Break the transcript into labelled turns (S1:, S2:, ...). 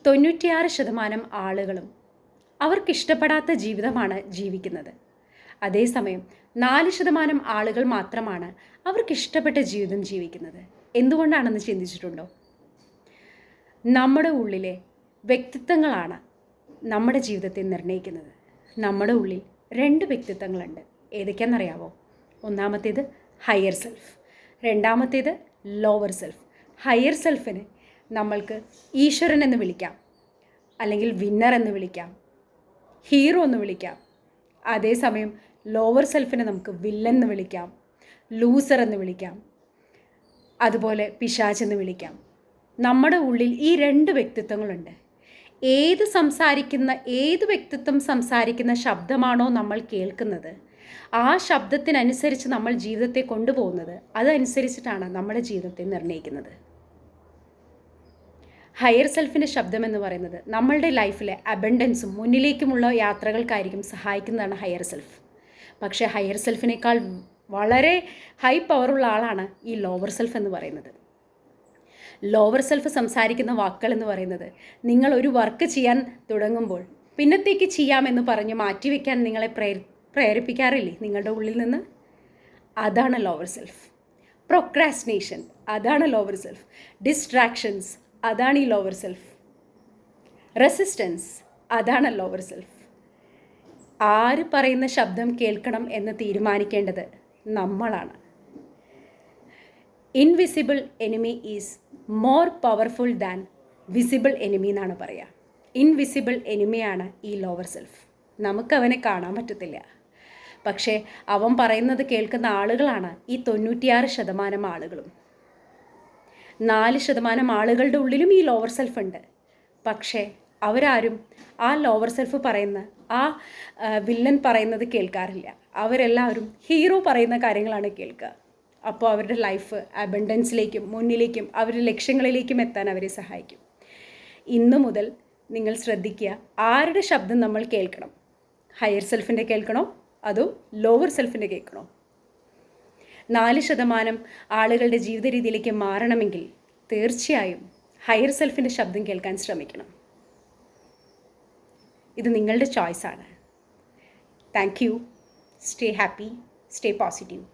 S1: 96% ആളുകളും അവർക്കിഷ്ടപ്പെടാത്ത ജീവിതമാണ് ജീവിക്കുന്നത്. അതേസമയം 4% ആളുകൾ മാത്രമാണ് അവർക്കിഷ്ടപ്പെട്ട ജീവിതം ജീവിക്കുന്നത്. എന്തുകൊണ്ടാണെന്ന് ചിന്തിച്ചിട്ടുണ്ടോ? നമ്മുടെ ഉള്ളിലെ വ്യക്തിത്വങ്ങളാണ് നമ്മുടെ ജീവിതത്തെ നിർണ്ണയിക്കുന്നത്. നമ്മുടെ ഉള്ളിൽ 2 വ്യക്തിത്വങ്ങളുണ്ട്. ഏതൊക്കെയാണെന്നറിയാവോ? ഒന്നാമത്തേത് ഹയർ സെൽഫ്, രണ്ടാമത്തേത് ലോവർ സെൽഫ്. ഹയർ സെൽഫിന് നമ്മൾക്ക് ഈശ്വരൻ എന്ന് വിളിക്കാം, അല്ലെങ്കിൽ വിന്നർ എന്ന് വിളിക്കാം, ഹീറോ എന്ന് വിളിക്കാം. അതേസമയം ലോവർ സെൽഫിനെ നമുക്ക് വില്ലൻ എന്ന് വിളിക്കാം, ലൂസർ എന്ന് വിളിക്കാം, അതുപോലെ പിശാച് എന്ന് വിളിക്കാം. നമ്മുടെ ഉള്ളിൽ ഈ 2 വ്യക്തിത്വങ്ങളുണ്ട്. ഏത് വ്യക്തിത്വം സംസാരിക്കുന്ന ശബ്ദമാണോ നമ്മൾ കേൾക്കുന്നത്, ആ ശബ്ദത്തിനനുസരിച്ച് നമ്മൾ ജീവിതത്തെ കൊണ്ടുപോകുന്നത്, അതനുസരിച്ചിട്ടാണ് നമ്മുടെ ജീവിതത്തെ നിർണ്ണയിക്കുന്നത്. ഹയർ സെൽഫിൻ്റെ ശബ്ദം എന്ന് പറയുന്നത് നമ്മളുടെ ലൈഫിലെ അബൻഡൻസും മുന്നിലേക്കുമുള്ള യാത്രകൾക്കായിരിക്കും സഹായിക്കുന്നതാണ് ഹയർ സെൽഫ്. പക്ഷേ ഹയർ സെൽഫിനേക്കാൾ വളരെ ഹൈ പവറുള്ള ആളാണ് ഈ ലോവർ സെൽഫ് എന്ന് പറയുന്നത്. ലോവർ സെൽഫ് സംസാരിക്കുന്ന വാക്കുകൾ എന്ന് പറയുന്നത്, നിങ്ങൾ ഒരു വർക്ക് ചെയ്യാൻ തുടങ്ങുമ്പോൾ പിന്നത്തേക്ക് ചെയ്യാമെന്ന് പറഞ്ഞ് മാറ്റിവെക്കാൻ നിങ്ങളെ പ്രേരിപ്പിക്കാറില്ലേ നിങ്ങളുടെ ഉള്ളിൽ നിന്ന്? അതാണ് ലോവർ സെൽഫ്. പ്രൊക്രാസ്റ്റിനേഷൻ, അതാണ് ലോവർ സെൽഫ്. ഡിസ്ട്രാക്ഷൻസ്, അതാണ് ഈ ലോവർ സെൽഫ്. റെസിസ്റ്റൻസ്, അതാണ് ലോവർ സെൽഫ്. ആര് പറയുന്ന ശബ്ദം കേൾക്കണം എന്ന് തീരുമാനിക്കേണ്ടത് നമ്മളാണ്. Invisible enemy is more powerful than visible enemy എന്നാണ് പറയുക. ഇൻവിസിബിൾ എനിമിയാണ് ഈ ലോവർ സെൽഫ്. നമുക്കവനെ കാണാൻ പറ്റത്തില്ല. പക്ഷേ അവൻ പറയുന്നത് കേൾക്കുന്ന ആളുകളാണ് ഈ 96% ആളുകളും. 4% ആളുകളുടെ ഉള്ളിലും ഈ ലോവർ സെൽഫ് ഉണ്ട്. പക്ഷേ അവരാരും ആ ലോവർ സെൽഫ് പറയുന്ന, ആ വില്ലൻ പറയുന്നത് കേൾക്കാറില്ല. അവരെല്ലാവരും ഹീറോ പറയുന്ന കാര്യങ്ങളാണ് കേൾക്കുക. അപ്പോൾ അവരുടെ ലൈഫ് അബൻഡൻസിലേക്കും മുന്നിലേക്കും അവരുടെ ലക്ഷ്യങ്ങളിലേക്കും എത്താൻ അവരെ സഹായിക്കും. ഇന്നു മുതൽ നിങ്ങൾ ശ്രദ്ധിക്കുക, ആരുടെ ശബ്ദം നമ്മൾ കേൾക്കണം? ഹയർ സെൽഫിൻ്റെ കേൾക്കണോ അതോ ലോവർ സെൽഫിൻ്റെ കേൾക്കണോ? 4% ആളുകളുടെ ജീവിത രീതിയിലേക്ക് മാറണമെങ്കിൽ തീർച്ചയായും ഹയർ സെൽഫിൻ്റെ ശബ്ദം കേൾക്കാൻ ശ്രമിക്കണം. ഇത് നിങ്ങളുടെ ചോയ്സാണ്. Thank you. Stay happy, stay positive.